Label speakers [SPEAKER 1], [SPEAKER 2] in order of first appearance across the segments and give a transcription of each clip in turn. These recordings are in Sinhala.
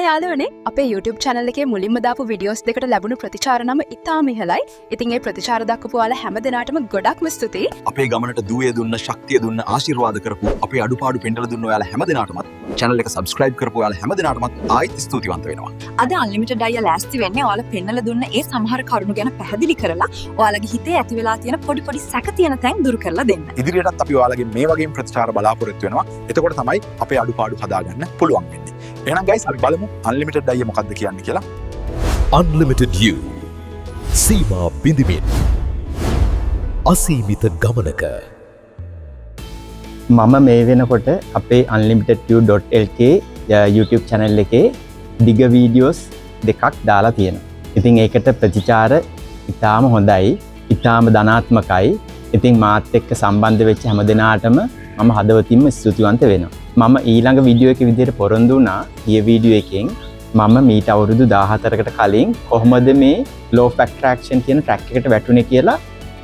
[SPEAKER 1] යාළුවනේ අපේ YouTube channel එකේ මුලින්ම දාපු videos දෙකට ලැබුණු ප්‍රතිචාර නම් ඉතාම ඉහළයි. ඉතින් ඒ ප්‍රතිචාර දක්වපු ඔයාලා හැම දිනාටම ගොඩක්ම ස්තුතියි.
[SPEAKER 2] අපේ ගමනට දුවේ දුන්න ශක්තිය දුන්න ආශිර්වාද කරපු අපේ අඩුපාඩු පෙන්නලා දුන්න ඔයාලා හැම දිනාටමත් channel එක subscribe කරපු ඔයාලා හැම දිනාටමත් ආයෙත් ස්තුතිවන්ත වෙනවා.
[SPEAKER 3] අද unlimited අයියා ලෑස්ති වෙන්නේ ඔයාලා පෙන්නලා දුන්න ඒ සමහර කරුණු ගැන පැහැදිලි කරලා ඔයාලගේ හිතේ ඇති වෙලා තියෙන පොඩි සැක තියෙන තැන් දුරු කරලා දෙන්න.
[SPEAKER 2] ඉදිරියටත් අපි ඔයාලගේ මේ වගේම ප්‍රතිචාර බලාපොරොත්තු වෙනවා. එතකොට තමයි අපේ අඩුපාඩු හදාගන්න පුළුවන් වෙන්නේ. එහෙනම් guys අපි බලමු unlimited අයියා මොකක්ද කියන්නේ කියලා.
[SPEAKER 4] Unlimited You සීමා බිඳිමින් අසීමිත ගමනක
[SPEAKER 5] මම මේ වෙනකොට අපේ unlimitedview.lk YouTube channel එකේ දිග වීඩියෝස් දෙකක් දාලා තියෙනවා. ඉතින් ඒකට ප්‍රතිචාර ඉතාම හොඳයි, ඉතාම ධනාත්මකයි. ඉතින් මාත් එක්ක සම්බන්ධ වෙච්ච හැම දෙනාටම මම හදවතින්ම ස්තුතිවන්ත වෙනවා. මම ඊළඟ වීඩියෝ එක විදිහට පොරොන්දු වුණා. ඊ වීඩියෝ එකෙන් මම මීට අවුරුදු 14කට කලින් කොහොමද මේ law of attraction කියන track එකට වැටුනේ කියලා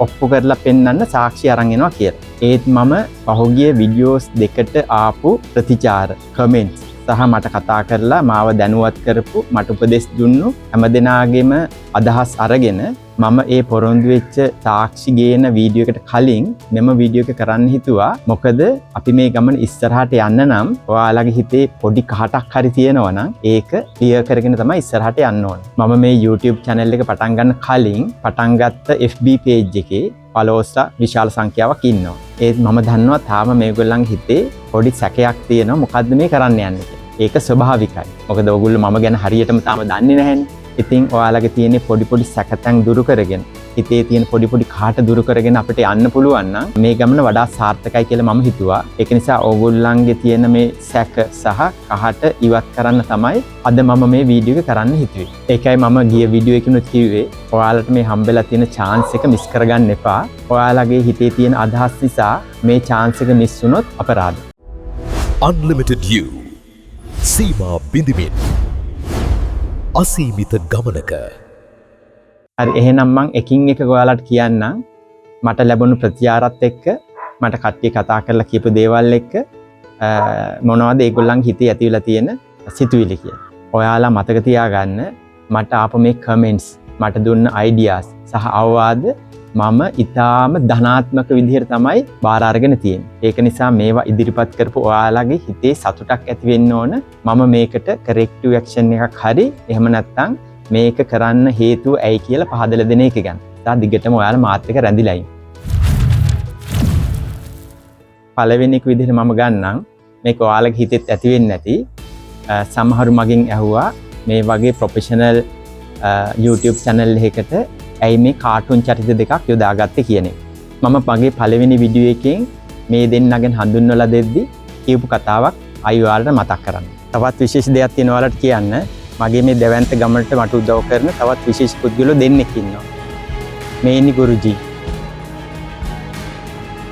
[SPEAKER 5] ඔප්පු කරලා පෙන්වන්න සාක්ෂි අරන් එනවා කියලා. ඒත් මම පහුගිය වීඩියෝස් දෙකට ආපු ප්‍රතිචාර, කමෙන්ට්ස් සහ මට කතා කරලා මාව දැනුවත් කරපු, මට උපදෙස් දුන්නු හැමදෙනාගේම අදහස් අරගෙන මම ඒ පොරොන්දු වෙච්ච සාක්ෂි ගේන වීඩියෝ එකට කලින් මෙම වීඩියෝ එක කරන්න හිතුවා. මොකද අපි මේ ගමන ඉස්සරහට යන්න නම් ඔයාලගේ හිතේ පොඩි කහටක් හරි තියෙනවා නම් ඒක ක්ලියර් කරගෙන තමයි ඉස්සරහට යන්න ඕනේ. මම මේ YouTube channel එක පටන් ගන්න කලින් පටන් ගත්ත FB page එකේ followers විශාල සංඛ්‍යාවක් ඉන්නවා. ඒත් මම දන්නවා තාම මේගොල්ලන්ගේ හිතේ පොඩි සැකයක් තියෙනවා මොකද්ද මේ කරන්න යන්නේ කියලා. ඒක ස්වභාවිකයි. මොකද ඔයගොල්ලෝ මම ගැන හරියටම තාම දන්නේ නැහැනේ. ඉතින් ඔයාලගේ තියෙන පොඩි සැකතැන් දුරු කරගෙන, හිතේ තියෙන පොඩි කාට දුරු කරගෙන අපිට යන්න පුළුවන් නම් මේ ගමන වඩා සාර්ථකයි කියලා මම හිතුවා. ඒක නිසා ඕගොල්ලන්ගේ තියෙන මේ සැක සහ කහට ඉවත් කරන්න තමයි අද මම මේ වීඩියෝ එක කරන්න හිතුවේ. ඒකයි මම ගිය වීඩියෝ එකකිනුත් කිව්වේ ඔයාලට මේ හම්බෙලා තියෙන chance එක මිස් කරගන්න එපා. ඔයාලගේ හිතේ තියෙන අදහස් නිසා මේ chance එක මිස් වුණොත් අපරාධයි.
[SPEAKER 4] Unlimited You සීමා බිඳිමින් අසීමිත ගමනක.
[SPEAKER 5] හරි, එහෙනම් මම එකින් එක ඔයාලට කියන්නම් මට ලැබුණු ප්‍රතිචාරات එක්ක මට කට්ටිය කතා කරලා කියපු දේවල් එක්ක මොනවද ඒගොල්ලන්ගේ හිතේ ඇතිවලා තියෙන සිතුවිලි කියලා. ඔයාලා මතක තියාගන්න මට ආපු මේ කමෙන්ට්ස්, මට දුන්න අයිඩියාස් සහ අවවාද මම ඊටාම ධනාත්මක විදිහට තමයි බාර අරගෙන තියෙන්නේ. ඒක නිසා මේවා ඉදිරිපත් කරපු ඔයාලගේ හිතේ සතුටක් ඇති වෙන්න ඕන. මම මේකට corrective action එකක් හරි එහෙම නැත්නම් මේක කරන්න හේතුව ඇයි කියලා පහදලා දෙන එක ගැන. තා දිගටම ඔයාලා මාත් එක්ක රැඳිලා ඉන්න. පළවෙනි එක විදිහට මම ගන්නම් මේක ඔයාලගේ හිතෙත් ඇති වෙන්නේ නැති. සමහරු මගෙන් ඇහුවා මේ වගේ ප්‍රොෆෙෂනල් YouTube channel එකකට ඇයි මේ කාටුන් චරිත දෙකක් යොදාගත්තේ කියන එක. මම මගේ පළවෙනි වීඩියෝ එකෙන් මේ දෙන්නගෙන් හඳුන්වලා දෙද්දි කියපු කතාවක් අයි ඔයාලට මතක් කරන්න. තවත් විශේෂ දෙයක් තියෙනවා ඔයාලට කියන්න. මගේ මේ දෙවන්ත ගමනට මට උදව් කරන තවත් විශේෂ පුද්ගලයෝ දෙන්නෙක් ඉන්නවා. මේ ඉන්නේ ගුරුජී.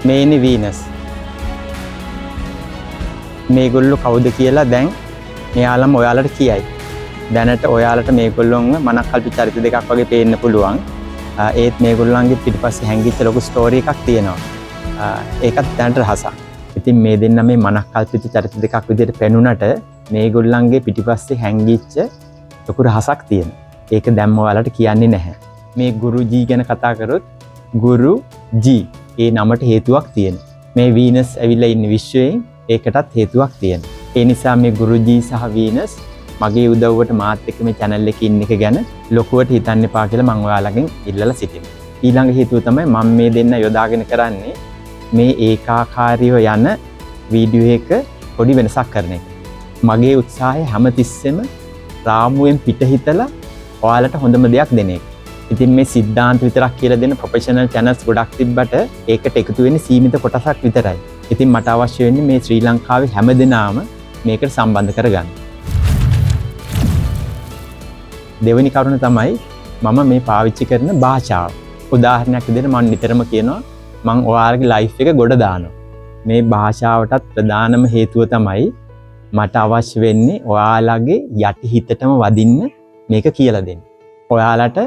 [SPEAKER 5] මේ ඉන්නේ වීනස්. මේගොල්ලෝ කවුද කියලා දැන් මෙයාලම ඔයාලට කියයි. දැනට ඔයාලට මේගොල්ලොන්ව මනක්කල්පි චරිත දෙකක් වගේ පේන්න පුළුවන්. ඒත් මේගොල්ලන්ගේ පිටිපස්සේ හැංගිච්ච ලොකු ස්ටෝරි එකක් තියෙනවා. ඒකත් දැනට රහසක්. ඉතින් මේ දෙන්න මේ මනක්කල්පිත චරිත දෙකක් විදිහට පෙනුනට මේගොල්ලන්ගේ පිටිපස්සේ හැංගිච්ච ලොකු රහසක් තියෙනවා. ඒක දැන් ඔයාලට කියන්නේ නැහැ. මේ ගුරුජී ගැන කතා කරොත් ගුරුජී ඒ නමට හේතුවක් තියෙනවා. මේ වීනස් ඇවිල්ලා ඉන්න විශ්වයෙන් ඒකටත් හේතුවක් තියෙනවා. ඒ නිසා මේ ගුරුජී සහ වීනස් මගේ උදව්වට මාත් එක්ක මේ channel එකේ ඉන්න එක ගැන ලොකුවට හිතන්න එපා කියලා මම ඔයාලගෙන් ඉල්ලලා සිටිනවා. ඊළඟ හේතුව තමයි මම මේ දෙන්න යොදාගෙන කරන්නේ මේ ඒකාකාරීව යන වීඩියෝ එක පොඩි වෙනසක් කරන එක. මගේ උත්සාහය හැමතිස්සෙම රාමුවෙන් පිට හිතලා ඔයාලට හොඳම දෙයක් දෙන එක. ඉතින් මේ සිද්ධාන්ත විතරක් කියලා දෙන ප්‍රොෆෙෂනල් channels ගොඩක් තිබ්බට ඒකට එකතු වෙන්නේ සීමිත කොටසක් විතරයි. ඉතින් මට අවශ්‍ය වෙන්නේ මේ ශ්‍රී ලංකාවේ හැමදෙනාම මේකට සම්බන්ධ කරගන්න. දෙවෙනි කරුණ තමයි මම මේ පාවිච්චි කරන භාෂාව. උදාහරණයක් විදිහට මම නිතරම කියනවා මම ඔයාලගේ ලයිෆ් එක ගොඩ දානවා. මේ භාෂාවටත් ප්‍රධානම හේතුව තමයි මට අවශ්‍ය වෙන්නේ ඔයාලගේ යටි හිතටම වදින්න මේක කියලා දෙන්න. ඔයාලට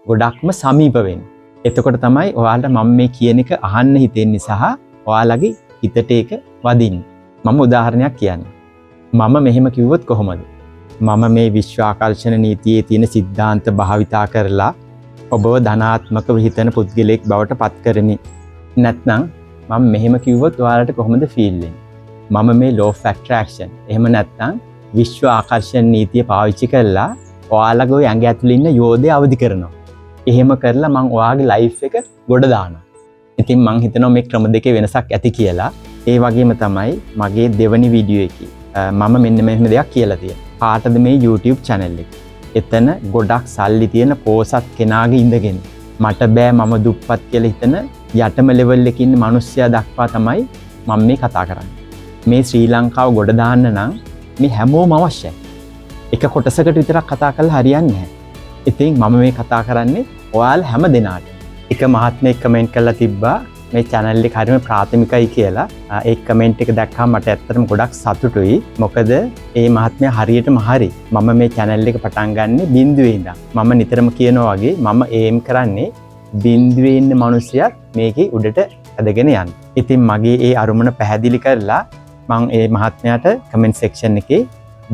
[SPEAKER 5] ගොඩක්ම සමීප වෙන්න. එතකොට තමයි ඔයාලට මම මේ කියන එක අහන්න හිතෙන්නේ සහ ඔයාලගේ හිතට ඒක වදින්න. මම උදාහරණයක් කියන්නම්. මම මෙහෙම කිව්වොත් කොහොමද? මම මේ විශ්ව ආකර්ෂණ නීතියේ තියෙන සිද්ධාන්ත භාවිතා කරලා ඔබව ධනාත්මකව හිතන පුද්ගලයෙක් බවට පත් කරමි. නැත්නම් මම මෙහෙම කිව්වොත් ඔයාලට කොහොමද ෆීල් වෙන්නේ? මම මේ law of attraction එහෙම නැත්නම් විශ්ව ආකර්ෂණ නීතිය පාවිච්චි කරලා ඔයාලගේ ඇඟ ඇතුළේ ඉන්න යෝධය අවදි කරනවා. එහෙම කරලා මම ඔයාගේ ලයිෆ් එක ගොඩ දානවා. ඉතින් මම හිතනවා මේ ක්‍රම දෙකේ වෙනසක් ඇති කියලා. ඒ වගේම තමයි මගේ දෙවනි වීඩියෝ එකේ මම මෙන්න මෙහෙම දෙයක් කියලා තියෙනවා. කාටද මේ YouTube channel එක? එතන ගොඩක් සල්ලි තියෙන පෝසත් කෙනාගේ ඉඳගෙන මට බෑ මම දුප්පත් කියලා හිතන යටම ලෙවල් එකේ ඉන්න මිනිස්සයා දක්වා තමයි මම මේ කතා කරන්නේ. මේ ශ්‍රී ලංකාව ගොඩ දාන්න නම් මේ හැමෝම අවශ්‍යයි. එක කොටසකට විතරක් කතා කරලා හරියන්නේ නැහැ. ඉතින් මම මේ කතා කරන්නේ ඔයාලා හැම දෙනාට. එක මහත්මයෙක් කමෙන්ට් කරලා තිබ්බා මේ channel එක හරියම ප්‍රාථමිකයි කියලා. ඒ කමෙන්ට් එක දැක්කම මට ඇත්තටම ගොඩක් සතුටුයි. මොකද ඒ මහත්මයා හරියටම හරි. මම මේ channel එක පටන් ගන්නෙ බිඳුවේ ඉඳන්. මම නිතරම කියනවා වගේ මම ඒම් කරන්නේ බිඳුවේ ඉන්න මිනිස්සුත් මේකේ උඩට ඇදගෙන යන්න. ඉතින් මගේ ඒ අරමුණ පැහැදිලි කරලා මම ඒ මහත්මයාට කමෙන්ට් සෙක්ෂන් එකේ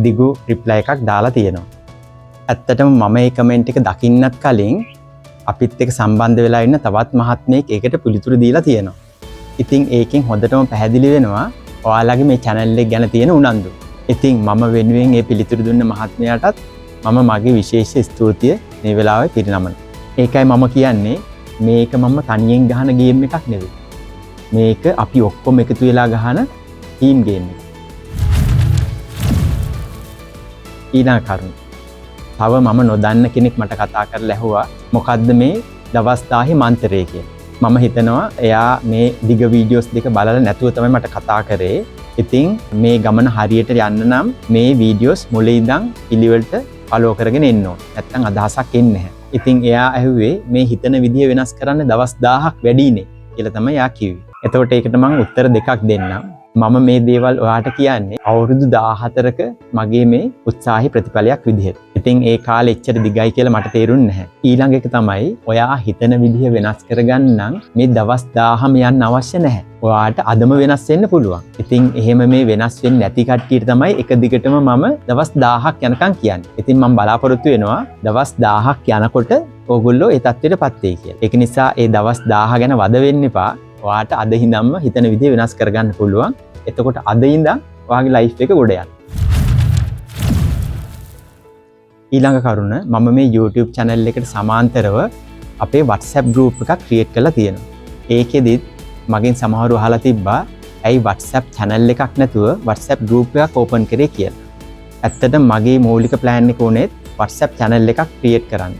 [SPEAKER 5] දිගු රිප්ලයි එකක් දාලා තියෙනවා. ඇත්තටම මම මේ කමෙන්ට් එක දකින්නත් කලින් අපිත් එක්ක සම්බන්ධ වෙලා ඉන්න තවත් මහත්මයෙක් ඒකට පිළිතුරු දීලා තියෙනවා. ඉතින් ඒකෙන් හොඳටම පැහැදිලි වෙනවා ඔයාලගේ මේ channel එක ගැන තියෙන උනන්දු. ඉතින් මම වෙනුවෙන් මේ පිළිතුරු දුන්න මහත්මයාටත් මම මගේ විශේෂ ස්තුතිය මේ වෙලාවේ පිරිනමනවා. ඒකයි මම කියන්නේ මේක මම තනියෙන් ගහන ගේම් එකක් නෙවෙයි. මේක අපි ඔක්කොම එකතු වෙලා ගහන ටීම් ගේම් එකක්. ඊළඟ කරුණ. තව මම නොදන්න කෙනෙක් මට කතා කරලා ඇහුවා මොකද්ද මේ දවස් 10 මන්තරය කියලා. මම හිතනවා එයා මේ දිග වීඩියෝස් දෙක බලලා නැතුව තමයි මට කතා කරේ. ඉතින් මේ ගමන හරියට යන්න නම් මේ වීඩියෝස් මුලින් ඉඳන් පිළිවෙලට ෆලෝ කරගෙන එන්න ඕන. නැත්නම් අදහසක් එන්නේ නැහැ. ඉතින් එයා ඇහුවේ මේ හිතන විදිය වෙනස් කරන්න දවස් 1000ක් වැඩිනේ කියලා තමයි එයා කිව්වේ. එතකොට ඒකට මම උත්තර දෙකක් දෙන්නම්. මම මේ දේවල් ඔයාට කියන්නේ අවුරුදු 14ක මගේ මේ උත්සාහි ප්‍රතිඵලයක් විදිහට. ඉතින් ඒ කාලේ එච්චර දිගයි කියලා මට තේරුන්නේ නැහැ. ඊළඟ එක තමයි ඔයා හිතන විදිහ වෙනස් කරගන්න නම් මේ දවස් 1000ම යන්න අවශ්‍ය නැහැ. ඔයාට අදම වෙනස් වෙන්න පුළුවන්. ඉතින් එහෙම මේ වෙනස් වෙන්නේ නැති කට්ටියට තමයි එක දිගටම මම දවස් 1000ක් යනකම් කියන්නේ. ඉතින් මම බලාපොරොත්තු වෙනවා දවස් 1000ක් යනකොට ඕගොල්ලෝ ඒ තත්ත්වයටපත් වෙයි කියලා. ඒක නිසා ඒ දවස් 1000 ගැන වද වෙන්න එපා. ඔයාට අද ඉඳන්ම හිතන විදිහ වෙනස් කරගන්න පුළුවන්. එතකොට අද ඉඳන් ඔයාගේ ලයිෆ් එක ගොඩ යන්න. ඊළඟ කරුණ මම මේ YouTube channel එකට සමාන්තරව අපේ WhatsApp group එකක් create කරලා තියෙනවා. ඒකෙදිත් මගෙන් සමහරව අහලා තිබ්බා ඇයි WhatsApp channel එකක් නැතුව WhatsApp group එකක් open කරේ කියලා. ඇත්තටම මගේ මූලික plan එක උනේත් WhatsApp channel එකක් create කරන්න.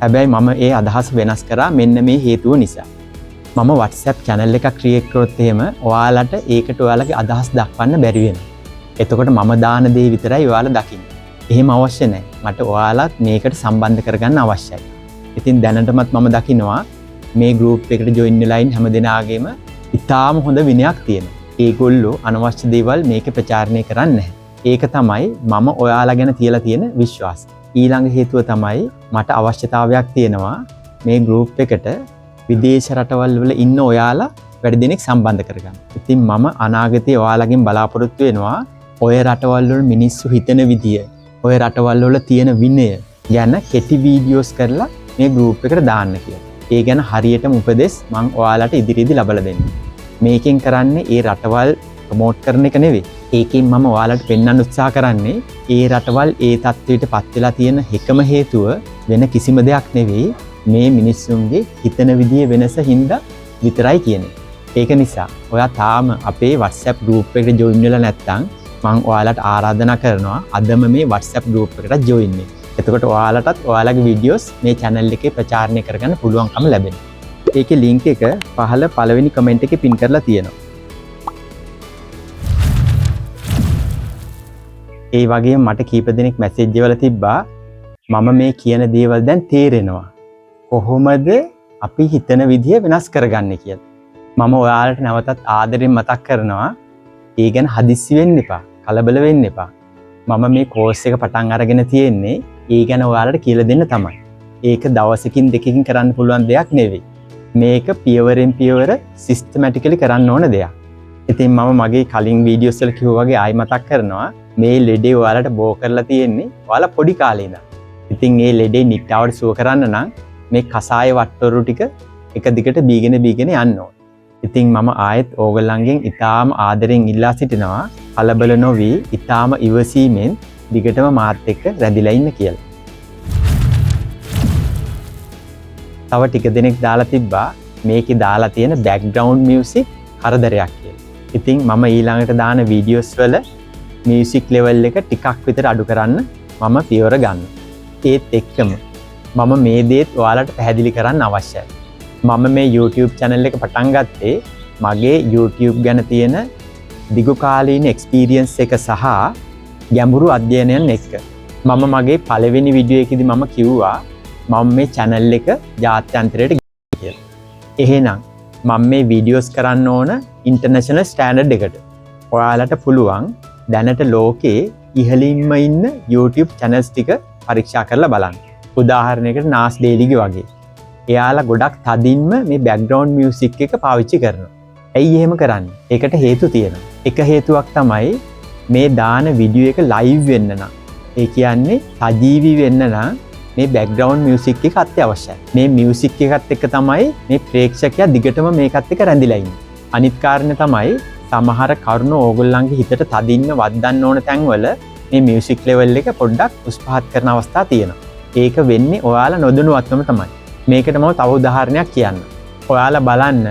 [SPEAKER 5] හැබැයි මම ඒ අදහස වෙනස් කරා මෙන්න මේ හේතුව නිසා. මම WhatsApp channel එකක් create කරොත් එහෙම ඔයාලට ඒකට ඔයාලගේ අදහස් දක්වන්න බැරි වෙනවා. එතකොට මම දාන දේ විතරයි ඔයාලා දකින්නේ. එහෙම අවශ්‍ය නැහැ. මට ඔයාලත් මේකට සම්බන්ධ කරගන්න අවශ්‍යයි. ඉතින් දැනටමත් මම දකිනවා මේ group එකට join වෙලා ඉන්න හැම දෙනාගේම ඉතාම හොඳ විනයක් තියෙනවා. ඒගොල්ලෝ අනවශ්‍ය දේවල් මේකේ ප්‍රචාරණය කරන්නේ නැහැ. ඒක තමයි මම ඔයාලා ගැන තියලා තියෙන විශ්වාසය. ඊළඟ හේතුව තමයි මට අවශ්‍යතාවයක් තියෙනවා මේ group එකට විදේශ රටවල් වල ඉන්න ඔයාලා වැඩි දෙනෙක් සම්බන්ධ කරගන්න. ඉතින් මම අනාගතයේ ඔයාලගෙන් බලාපොරොත්තු වෙනවා ඔය රටවල් වල මිනිස්සු හිතන විදිය, ඔය රටවල් වල තියෙන විනය ගැන කෙටි වීඩියෝස් කරලා මේ group එකට දාන්න කියලා. ඒ ගැන හරියටම උපදෙස් මම ඔයාලට ඉදිරියේදී ලබලා දෙන්නම්. මේකෙන් කරන්නේ ඒ රටවල් ප්‍රොමෝට් කරන එක නෙවෙයි. ඒකෙන් මම ඔයාලට පෙන්වන්න උත්සාහ කරන්නේ ඒ රටවල් ඒ තත්ත්වයටපත් වෙලා තියෙන එකම හේතුව වෙන කිසිම දෙයක් නෙවෙයි. මේ මිනිස්සුන්ගේ හිතන විදිය වෙනස හින්දා විතරයි කියන්නේ. ඒක නිසා ඔයා තාම අපේ WhatsApp group එකට join වෙලා නැත්නම් මම ඔයාලට ආරාධනා කරනවා අදම මේ WhatsApp group එකට join වෙන්න. එතකොට ඔයාලටත් ඔයාලගේ videos මේ channel එකේ ප්‍රචාරණය කරගන්න පුළුවන්කම ලැබෙනවා. ඒකේ link එක පහළ පළවෙනි comment එකේ pin කරලා තියෙනවා. ඒ වගේම මට කීප දෙනෙක් message වල තිබ්බා මම මේ කියන දේවල් දැන් තේරෙනවා. කොහොමද අපි හිතන විදිය වෙනස් කරගන්නේ කියලා. මම ඔයාලට නැවතත් ආදරෙන් මතක් කරනවා ඒ ගැන හදිස්සි වෙන්න එපා, කලබල වෙන්න එපා. මම මේ කෝස් එක පටන් අරගෙන තියෙන්නේ ඒ ගැන ඔයාලට කියලා දෙන්න තමයි. ඒක දවසකින් දෙකකින් කරන්න පුළුවන් දෙයක් නෙවෙයි. මේක පියවරෙන් පියවර සිස්ටමැටිකලි කරන්න ඕන දෙයක්. ඉතින් මම මගේ කලින් වීඩියෝස් වල කිව්වා වගේ ආයි මතක් කරනවා මේ ලෙඩේ ඔයාලට බෝ කරලා තියෙන්නේ ඔයාලා පොඩි කාලේ ඉඳන්. ඉතින් මේ ලෙඩේ නිට්ටාවට සුව කරන්න නම් මේ කසාය වට්ටෝරු ටික එක දිගට බීගෙන යන්න ඕනේ. ඉතින් මම ආයෙත් ඕගොල්ලන්ගෙන් ඊටාම ආදරෙන් ඉල්ලා සිටිනවා කලබල නොවි ඊටාම ඉවසීමෙන් දිගටම මාත් එක්ක රැඳිලා ඉන්න කියලා. තව ටික දෙනෙක් දාලා තිබ්බා මේකේ දාලා තියෙන බෑග්ග්‍රවුන්ඩ් මියුසික් කරදරයක් කියලා. ඉතින් මම ඊළඟට දාන වීඩියෝස් වල මියුසික් ලෙවල් එක ටිකක් විතර අඩු කරන්න මම පියවර ගන්නවා. ඒත් එක්කම මම මේ දේත් ඔයාලට පැහැදිලි කරන්න අවශ්‍යයි. මම මේ YouTube channel එක පටන් ගත්තේ මගේ YouTube ගැන තියෙන දිගු කාලීන එක්ස්පීරියන්ස් එක සහ ගැඹුරු අධ්‍යයනයන් එක්ක. මම මගේ පළවෙනි වීඩියෝ එකේදී මම කිව්වා මම මේ channel එක ජාත්‍යන්තරයට කියලා. එහෙනම් මම මේ වීඩියෝස් කරන්න ඕන ඉන්ටර්නැෂනල් ස්ටෑන්ඩඩ් එකට. ඔයාලට පුළුවන් දැනට ලෝකේ ඉහළින්ම ඉන්න YouTube channels ටික පරීක්ෂා කරලා බලන්න. උදාහරණයකට නාස් ඩේලිගේ වගේ. එයාලා ගොඩක් තදින්ම මේ බෑග්ග්‍රවුන්ඩ් මියුසික් එක පාවිච්චි කරනවා. ඇයි එහෙම කරන්නේ? ඒකට හේතු තියෙනවා. එක හේතුවක් තමයි මේ දාන වීඩියෝ එක ලයිව් වෙන්න නම්. ඒ කියන්නේ සජීවී වෙන්න නම් මේ බෑග්ග්‍රවුන්ඩ් මියුසික් එක අත්‍යවශ්‍යයි. මේ මියුසික් එකත් එක්ක තමයි මේ ප්‍රේක්ෂකයා දිගටම මේකත් එක්ක රැඳිලා ඉන්නේ. අනිත් කාරණේ තමයි සමහර කරුණු ඕගොල්ලන්ගේ හිතට තදින්ම වද්දන්න ඕන තැන්වල මේ මියුසික් ලෙවල් එක පොඩ්ඩක් උස් පහත් කරන අවස්ථා තියෙනවා. ඒක වෙන්නේ ඔයාලා නොදැනුවත්වම තමයි. මේකට මම තව උදාහරණයක් කියන්න. ඔයාලා බලන්න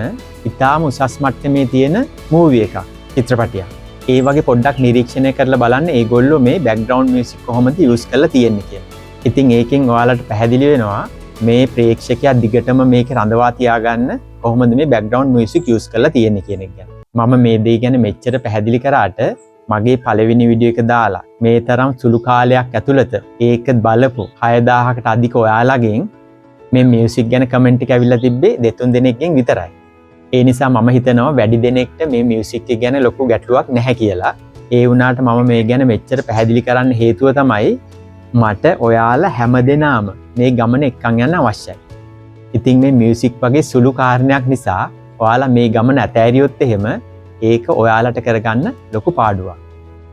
[SPEAKER 5] ඉතාලම උසස් මට්ටමේ තියෙන මූවි එකක්, චිත්‍රපටයක්. ඒ වගේ පොඩ්ඩක් නිරීක්ෂණය කරලා බලන්න ඒගොල්ලෝ මේ බෑග්ග්‍රවුන්ඩ් මියුසික් කොහොමද යූස් කරලා තියෙන්නේ කියලා. ඉතින් ඒකෙන් ඔයාලට පැහැදිලි වෙනවා මේ ප්‍රේක්ෂකයා දිගටම මේක රඳවා තියාගන්න කොහොමද මේ බෑග්ග්‍රවුන්ඩ් මියුසික් යූස් කරලා තියෙන්නේ කියන එක ගැන. මම මේ දේ ගැන මෙච්චර පැහැදිලි කරාට මගේ පළවෙනි වීඩියෝ එක දාලා මේ තරම් සුළු කාලයක් ඇතුළත ඒක බලපු 6000කට අධික ඔයාලගෙන් මේ මියුසික් ගැන කමෙන්ට් එක ඇවිල්ලා තිබ්බේ 2-3 දෙනෙක්ගෙන් විතරයි. ඒ නිසා මම හිතනවා වැඩි දෙනෙක්ට මේ මියුසික් එක ගැන ලොකු ගැටලුවක් නැහැ කියලා. ඒ වුණාට මම මේ ගැන මෙච්චර පැහැදිලි කරන්න හේතුව තමයි මට ඔයාලා හැමදෙනාම මේ ගමන එක්කන් යන්න අවශ්‍යයි. ඉතින් මේ මියුසික් වගේ සුළු කාරණයක් නිසා ඔයාලා මේ ගමන ඇතෑරියොත් එහෙම ඒක ඔයාලට කරගන්න ලොකු පාඩුවක්.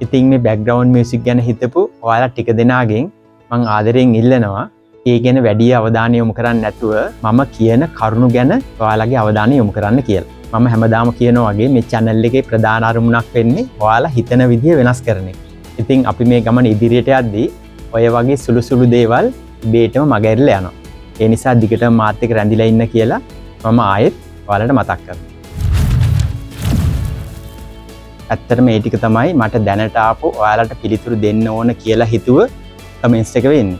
[SPEAKER 5] ඉතින් මේ බෑග්ග්‍රවුන්ඩ් මියුසික් ගැන හිතපු ඔයාලා ටික දෙනාගෙන් මං ආදරෙන් ඉල්ලනවා ඒ ගැන වැඩි අවධානය යොමු කරන්න නැතුව මම කියන කරුණු ගැන ඔයාලගේ අවධානය යොමු කරන්න කියලා. මම හැමදාම කියනවා වගේ මේ channel එකේ ප්‍රධාන අරමුණක් වෙන්නේ ඔයාලා හිතන විදිය වෙනස් කරන එක. ඉතින් අපි මේ ගමන ඉදිරියට යද්දී ඔය වගේ සුළු සුළු දේවල් ඉබේටම මගහැරලා යනවා. ඒ නිසා දිගටම මාත් එක්ක රැඳිලා ඉන්න කියලා මම ආයෙත් ඔයාලට මතක් කරනවා. ඇත්තටම මේ ටික තමයි මට දැනට ආපු ඔයාලට පිළිතුරු දෙන්න ඕන කියලා හිතුව කමෙන්ට්ස් එක වෙන්නේ.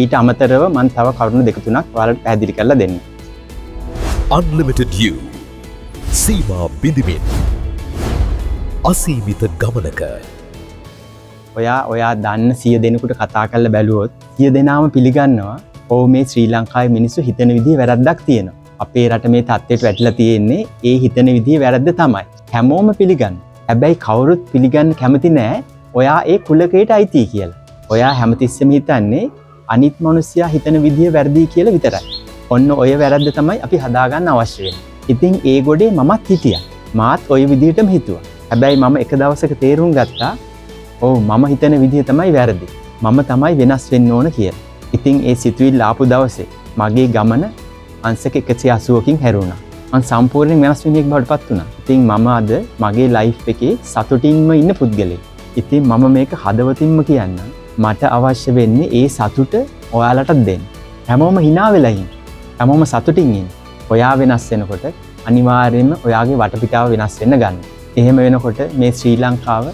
[SPEAKER 5] ඊට අමතරව මම තව කරුණු දෙක තුනක් ඔයාලට පැහැදිලි කරලා දෙන්න.
[SPEAKER 4] Unlimited You සීමා බිඳිමින් අසීමිත ගමනක
[SPEAKER 5] ඔයා දන්න 100 දෙනෙකුට කතා කරලා බැලුවොත් 100 දෙනාම පිළිගන්නවා ඔව් මේ ශ්‍රී ලංකාවේ මිනිස්සු හිතන විදිහේ වැරද්දක් තියෙනවා. අපේ රට මේ තත්ත්වයට වැටිලා තියෙන්නේ ඒ හිතන විදිහේ වැරද්ද තමයි. හැමෝම පිළිගන්න. හැබැයි කවුරුත් පිළිගන්න කැමති නෑ ඔයා ඒ කුලකයට අයිති කියලා. ඔයා හැමතිස්සෙම හිතන්නේ අනිත් මිනිස්සයා හිතන විදිය වැරදි කියලා විතරයි. ඔන්න ඔය වැරද්ද තමයි අපි හදාගන්න අවශ්‍ය වෙන්නේ. ඉතින් ඒ ගොඩේ මමත් හිටියා. මාත් ඔය විදිහටම හිතුවා. හැබැයි මම එක දවසක තේරුම් ගත්තා ඔව් මම හිතන විදිය තමයි වැරදි. මම තමයි වෙනස් වෙන්න ඕන කියලා. ඉතින් ඒ සිතුවිල්ල ආපු දවසේ මගේ ගමන අංශක 180කින් හැරුණා. මම සම්පූර්ණයෙන් වෙනස් වෙනෙක් බවට පත් වුණා. ඉතින් මම අද මගේ ලයිෆ් එකේ සතුටින්ම ඉන්න පුද්ගලෙක්. ඉතින් මම මේක හදවතින්ම කියන්න. මට අවශ්‍ය වෙන්නේ ඒ සතුට ඔයාලටත් දෙන්න. හැමෝම hina වෙලා ඉන්න. හැමෝම සතුටින් ඉන්න. ඔයා වෙනස් වෙනකොට අනිවාර්යයෙන්ම ඔයාගේ වටපිටාව වෙනස් වෙන්න ගන්න. එහෙම වෙනකොට මේ ශ්‍රී ලංකාව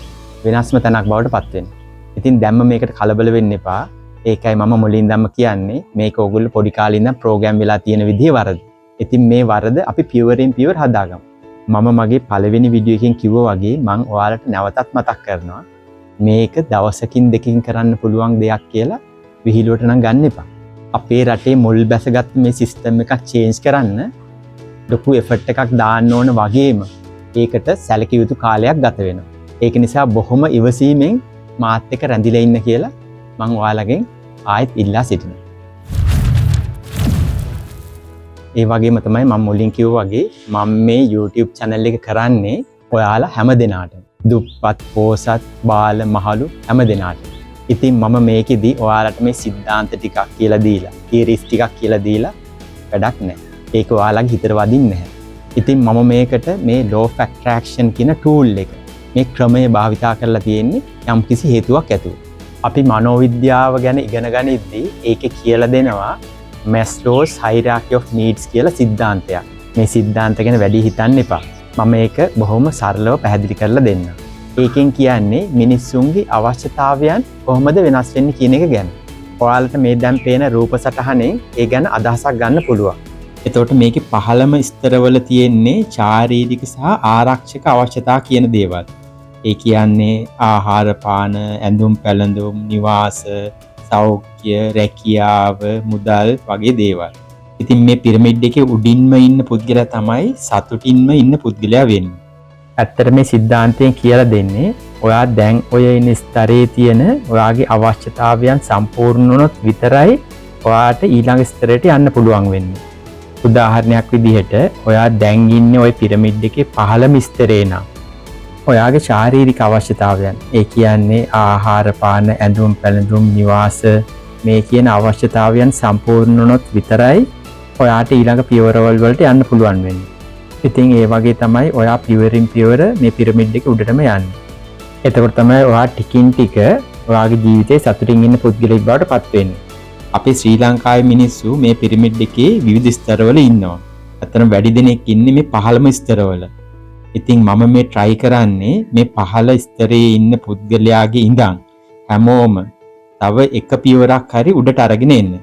[SPEAKER 5] වෙනස්ම තැනක් බවට පත් වෙනවා. ඉතින් දැම්ම මේකට කලබල වෙන්න එපා. ඒකයි මම මුලින් දැම්ම කියන්නේ මේක ඕගොල්ලෝ පොඩි කාලේ ඉඳන් ප්‍රෝග්‍රෑම් වෙලා තියෙන විදිහේ වරද. ඉතින් මේ වරද අපි පියවරෙන් පියවර හදාගමු. මම මගේ පළවෙනි වීඩියෝ එකෙන් කිව්වා වගේ මම ඔයාලට නැවතත් මතක් කරනවා මේක දවසකින් දෙකකින් කරන්න පුළුවන් දෙයක් කියලා විහිළුවට නම් ගන්න එපා. අපේ රටේ මුල් බැසගත් මේ සිස්ටම් එකක් චේන්ජ් කරන්න ලොකු එෆර්ට් එකක් දාන්න ඕන වගේම ඒකට සැලකිය යුතු කාලයක් ගත වෙනවා. ඒක නිසා බොහොම ඉවසීමෙන් මාත් එක්ක රැඳිලා ඉන්න කියලා මම ඔයාලගෙන් ආයෙත් ඉල්ලා සිටිනවා. ඒ වගේම තමයි මම මුලින් කිව්වා වගේ මම මේ YouTube channel එක කරන්නේ ඔයාලා හැම දෙනාට දුප්පත් පෝසත් බාල මහලු හැම දෙනාට. ඉතින් මම මේකෙදී ඔයාලට මේ සිද්ධාන්ත ටිකක් කියලා දීලා තියරිස් ටිකක් කියලා දීලා වැඩක් නැහැ. ඒක ඔයාලගේ හිතට වදින්නේ නැහැ. ඉතින් මම මේකට මේ law of attraction කියන tool එක මේ ක්‍රමය භාවිතා කරලා තියෙන්නේ යම්කිසි හේතුවක් ඇතුව. අපි මනෝවිද්‍යාව ගැන ඉගෙන ගනිද්දී ඒකේ කියලා දෙනවා Maslow's hierarchy of needs කියලා සිද්ධාන්තයක්. මේ සිද්ධාන්ත ගැන වැඩි හිතන්න එපා. මම මේක බොහොම සරලව පැහැදිලි කරලා දෙන්නම්. ඒකෙන් කියන්නේ මිනිස්සුන්ගේ අවශ්‍යතාවයන් කොහොමද වෙනස් වෙන්නේ කියන එක ගැන. ඔයාලට මේ දැන් පේන රූප සටහනෙන් ඒ ගැන අදහසක් ගන්න පුළුවන්. එතකොට මේකේ පහළම ස්තරවල තියෙන්නේ ශාරීරික සහ ආරක්ෂක අවශ්‍යතා කියන දේවල්. ඒ කියන්නේ ආහාර පාන, ඇඳුම් පැළඳුම්, නිවාස, සෞඛ්‍ය, රැකියාව, මුදල් වගේ දේවල්. ඉතින් මේ පිරමිඩ් එකේ උඩින්ම ඉන්න පුද්ගලයා තමයි සතුටින්ම ඉන්න පුද්ගලයා වෙන්නේ. ඇත්තට මේ සිද්ධාන්තයෙන් කියලා දෙන්නේ ඔයා දැන් ඔය ඉන්න ස්තරයේ තියෙන ඔයාගේ අවශ්‍යතාවයන් සම්පූර්ණ වුණොත් විතරයි ඔයාට ඊළඟ ස්තරයට යන්න පුළුවන් වෙන්නේ. උදාහරණයක් විදිහට ඔයා දැන් ඉන්නේ ওই පිරමිඩ් එකේ පහළම ස්තරේ නම් ඔයාගේ ශාරීරික අවශ්‍යතාවයන් ඒ කියන්නේ ආහාර පාන ඇඳුම් පැළඳුම් නිවාස මේ කියන අවශ්‍යතාවයන් සම්පූර්ණ වුණොත් විතරයි ඔයාට ඊළඟ පියවරවල් වලට යන්න පුළුවන් වෙන්නේ. ඉතින් ඒ වගේ තමයි ඔයා පියවරින් පියවර මේ පිරමිඩ් එක උඩටම යන්නේ. එතකොට තමයි ඔයා ටිකින් ටික ඔයාගේ ජීවිතේ සතුටින් ඉන්න පුද්ගලෙක් බවට පත් වෙන්නේ. අපි ශ්‍රී ලංකාවේ මිනිස්සු මේ පිරමිඩ් එකේ විවිධ ස්තරවල ඉන්නවා. අතන වැඩි දෙනෙක් ඉන්නේ මේ පහළම ස්තරවල. ඉතින් මම මේ try කරන්නේ මේ පහළ ස්තරයේ ඉන්න පුද්ගලයාගේ ඉඳන් හැමෝම තව එක පියවරක් හරි උඩට අරගෙන එන්න.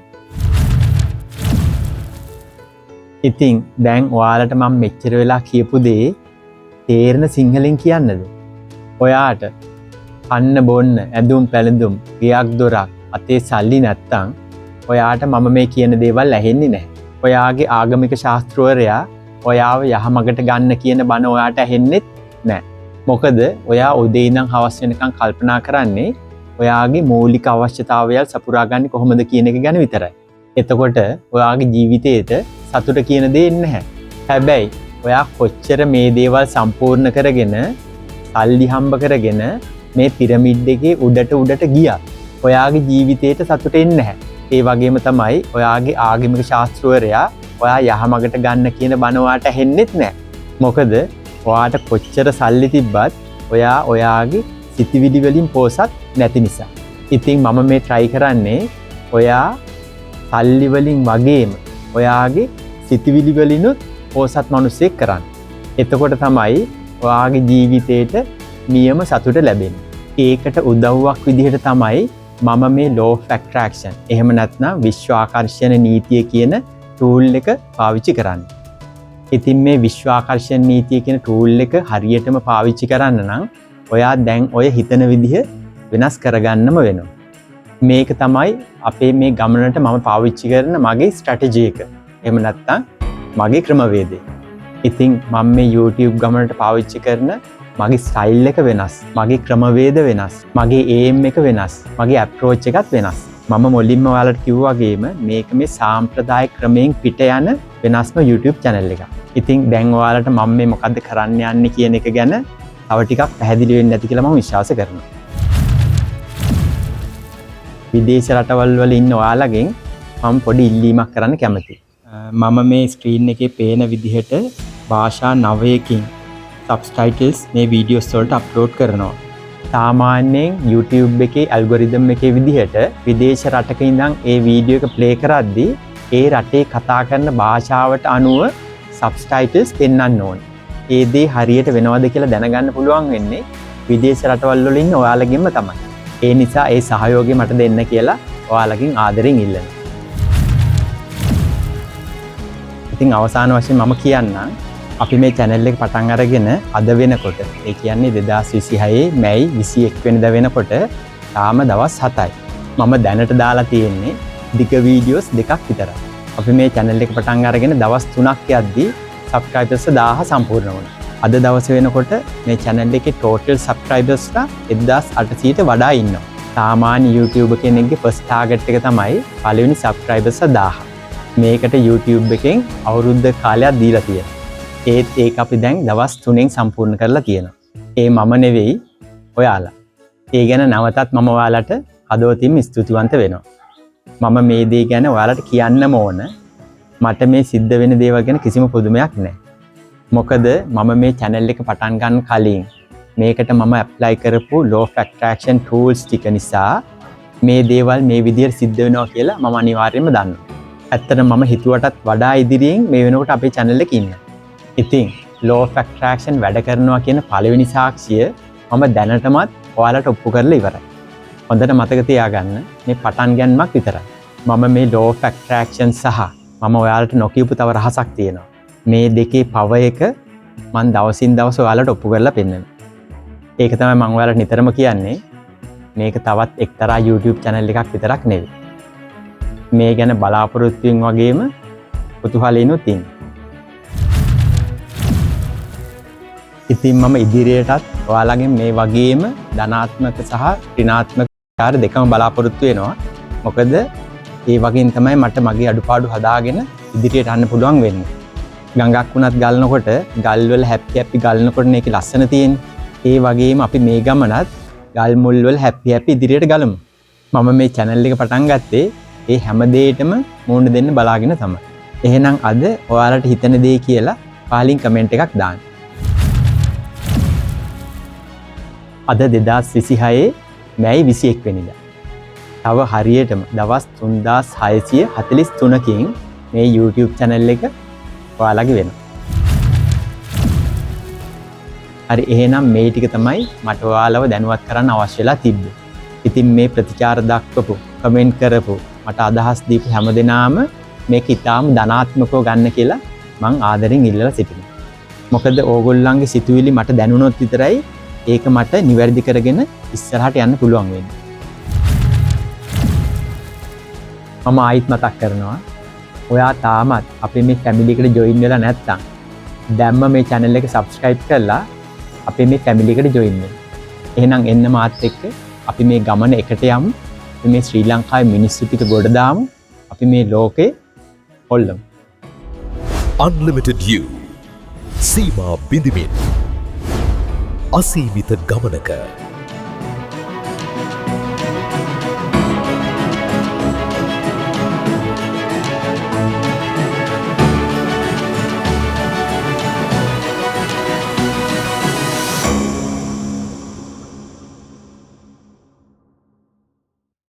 [SPEAKER 5] ඉතින් දැන් ඔයාලට මම මෙච්චර වෙලා කියපු දේ තේරෙන සිංහලෙන් කියන්නද? ඔයාට අන්න බොන්න ඇඳුම් පැළඳුම් ගියක් දොරක් අතේ සල්ලි නැත්තම් ඔයාට මම මේ කියන දේවල් ඇහෙන්නේ නැහැ. ඔයාගේ ආගමික ශාස්ත්‍රවරයා ඔයාව යහමගට ගන්න කියන බණ ඔයාට ඇහෙන්නෙත් නැහැ. මොකද ඔයා උදේ ඉඳන් හවස වෙනකන් කල්පනා කරන්නේ ඔයාගේ මූලික අවශ්‍යතාවයල් සපුරා ගන්න කොහොමද කියන එක ගැන විතරයි. එතකොට ඔයාගේ ජීවිතේට සතුට කියන දේ නැහැ. හැබැයි ඔයා කොච්චර මේ දේවල් සම්පූර්ණ කරගෙන සල්ලි හම්බ කරගෙන මේ පිරමිඩ් එකේ උඩට ගියා. ඔයාගේ ජීවිතේට සතුට එන්නේ නැහැ. ඒ වගේම තමයි ඔයාගේ ආගමික ශාස්ත්‍රවරයා ඔයා යහමගට ගන්න කියන බණ ඔයාට ඇහෙන්නෙත් නැහැ. මොකද ඔයාට කොච්චර සල්ලි තිබ්බත් ඔයා ඔයාගේ සිතිවිලි වලින් පෝසත් නැති නිසා. ඉතින් මම මේ try කරන්නේ ඔයා සල්ලි වලින් වගේම ඔයාගේ සිතිවිලි වලිනුත් පෝසත් මිනිසෙක් කරන්න. එතකොට තමයි ඔයාගේ ජීවිතේට නියම සතුට ලැබෙන්නේ. ඒකට උදව්වක් විදිහට තමයි මම මේ law of attraction එහෙම නැත්නම් විශ්වාකර්ෂණ නීතිය කියන tool එක පාවිච්චි කරන්නේ. ඉතින් මේ විශ්වාකර්ෂණ නීතිය කියන tool එක හරියටම පාවිච්චි කරන්න නම් ඔයා දැන් ඔය හිතන විදිහ වෙනස් කරගන්නම වෙනවා. මේක තමයි අපේ මේ ගමනට මම පාවිච්චි කරන මගේ ස්ට්‍රැටජි එක. එහෙම නැත්නම් මගේ ක්‍රමවේදය. ඉතින් මම මේ YouTube ගමනට පාවිච්චි කරන මගේ ස්ටයිල් එක වෙනස්, මගේ ක්‍රමවේද වෙනස්, මගේ aim එක වෙනස්, මගේ approach එකත් වෙනස්. මම මුලින්ම ඔයාලට කිව්වා වගේම මේක මේ සාම්ප්‍රදායික ක්‍රමයෙන් පිට යන වෙනස්ම YouTube channel එකක්. ඉතින් දැන් ඔයාලට මම මේ මොකද්ද කරන්න යන්නේ කියන එක ගැන තව ටිකක් පැහැදිලි වෙන්න ඇති කියලා මම විශ්වාස කරනවා. විදේශ රටවල් වල ඉන්න ඔයාලගෙන් මම පොඩි ඉල්ලීමක් කරන්න කැමතියි. මම මේ ස්ක්‍රීන් එකේ පේන විදිහට භාෂා 9කින් subtitles මේ වීඩියෝස් වලට අප්ලෝඩ් කරනවා. සාමාන්‍යයෙන් YouTube එකේ ඇල්ගොරිතම් එකේ විදිහට විදේශ රටක ඉඳන් ඒ වීඩියෝ එක ප්ලේ කරද්දී ඒ රටේ කතා කරන භාෂාවට අනුව subtitles පෙන්වන්න ඕනේ. ඒ දේ හරියට වෙනවද කියලා දැනගන්න පුළුවන් වෙන්නේ විදේශ රටවල් වල ඉන්න ඔයාලගෙන්ම තමයි. ඒ නිසා ඒ සහයෝගය මට දෙන්න කියලා ඔයාලගෙන් ආදරෙන් ඉල්ලනවා. ඉතින් අවසාන වශයෙන් මම කියන්නම් අපි මේ channel එක පටන් අරගෙන අද වෙනකොට ඒ කියන්නේ 2026 මැයි 21 වෙනිදා වෙනකොට තාම දවස් 7යි. මම දැනට දාලා තියෙන්නේ දිග වීඩියෝස් දෙකක් විතරයි. අපි මේ channel එක පටන් අරගෙන දවස් 3ක් යද්දී subscribers 1000 සම්පූර්ණ වුණා. අද දවසේ වෙනකොට මේ channel එකේ total subscribers 1800ට වඩා ඉන්නවා. සාමාන්‍ය YouTube කෙනෙක්ගේ first target එක තමයි පළවෙනි subscribers 1000. මේකට YouTube එකෙන් අවුරුද්ද කාලයක් දීලා තියෙනවා. ඒත් ඒක අපි දැන් දවස් 3න් සම්පූර්ණ කරලා තියෙනවා. ඒ මම නෙවෙයි ඔයාලා. ඒ ගැන නැවතත් මම ඔයාලට හදවතින්ම ස්තුතිවන්ත වෙනවා. මම මේ දේ ගැන ඔයාලට කියන්නම ඕන. මට මේ සිද්ධ වෙන දේවල් ගැන කිසිම පුදුමයක් නැහැ. මොකද මම මේ channel එක පටන් ගන්න කලින් මේකට මම apply කරපු law of attraction tools ටික නිසා මේ දේවල් මේ විදිහට සිද්ධ වෙනවා කියලා මම අනිවාර්යයෙන්ම දන්නවා. ඇත්තටම මම හිතුවටත් වඩා ඉදිරියෙන් මේ වෙනකොට අපේ channel එකේ ඉන්නවා. ඉතින් law of attraction වැඩ කරනවා කියන පළවෙනි සාක්ෂිය මම දැනටමත් ඔයාලට ඔප්පු කරලා ඉවරයි. හොඳට මතක තියාගන්න මේ පටන් ගැනීමක් විතරයි. මම මේ law of attraction සහ මම ඔයාලට නොකියපු තව රහසක් තියෙනවා. මේ දෙකේ පව එක මම දවසින් දවස ඔයාලට ඔප්පු කරලා පෙන්නනවා. ඒක තමයි මම ඔයාලට නිතරම කියන්නේ. මේක තවත් එක්තරා YouTube channel එකක් විතරක් නෙවෙයි. මේ ගැන බලාපොරොත්තුෙන් වගේම කුතුහලෙනුත් ඉන්නේ. ඉතින් මම ඉදිරියටත් ඔයාලගෙන් මේ වගේම ධනාත්මක සහ ඍණාත්මක කාර්ය දෙකම බලාපොරොත්තු වෙනවා. මොකද ඒ වගේන් තමයි මට මගේ අඩුපාඩු හදාගෙන ඉදිරියට යන්න පුළුවන් වෙන්නේ. ගඟක් වුණත් ගලනකොට ගල් වල හැපි ගලනකොට මේකේ ලස්සන තියෙන්නේ. ඒ වගේම අපි මේ ගමනත් ගල් මුල් වල හැපි ඉදිරියට ගලමු. මම මේ channel එක පටන් ගත්තේ ඒ හැම දෙයකටම මුහුණ දෙන්න බලාගෙන තමයි. එහෙනම් අද ඔයාලට හිතන දේ කියලා පහලින් කමෙන්ට් එකක් දාන්න. අද 2026 මැයි 21 වෙනිදා. තව හරියටම දවස් 3643කින් මේ YouTube channel එක ඔයාලගේ වෙනවා. හරි එහෙනම් මේ ටික තමයි මට ඔයාලව දැනුවත් කරන්න අවශ්‍ය වෙලා තිබ්බේ. ඉතින් මේ ප්‍රතිචාර දක්වපු, කමෙන්ට් කරපු, මට අදහස් දීපු හැමදෙනාම මේක ඉතාම ධනාත්මකව ගන්න කියලා මං ආදරෙන් ඉල්ලලා සිටිනවා. මොකද ඕගොල්ලන්ගේ සිතුවිලි මට දැනුනොත් විතරයි ඒක මට නිවැරදි කරගෙන ඉස්සරහට යන්න පුළුවන් වෙන්නේ. මම ආයිත් මතක් කරනවා ඔයා තාමත් අපේ මේ ෆැමිලි එකට ජොයින් වෙලා නැත්නම් දැම්ම මේ channel එක subscribe කරලා අපේ මේ ෆැමිලි එකට ජොයින් වෙන්න. එහෙනම් එන්න මාත් එක්ක අපි මේ ගමන එකට යමු. අපි මේ ශ්‍රී ලංකාවේ මිනිස්සු ටික ගොඩ දාමු. අපි මේ ලෝකේ හොල්ලමු.
[SPEAKER 4] Unlimited You සීමා බිඳිමින් අසීමිත ගමනක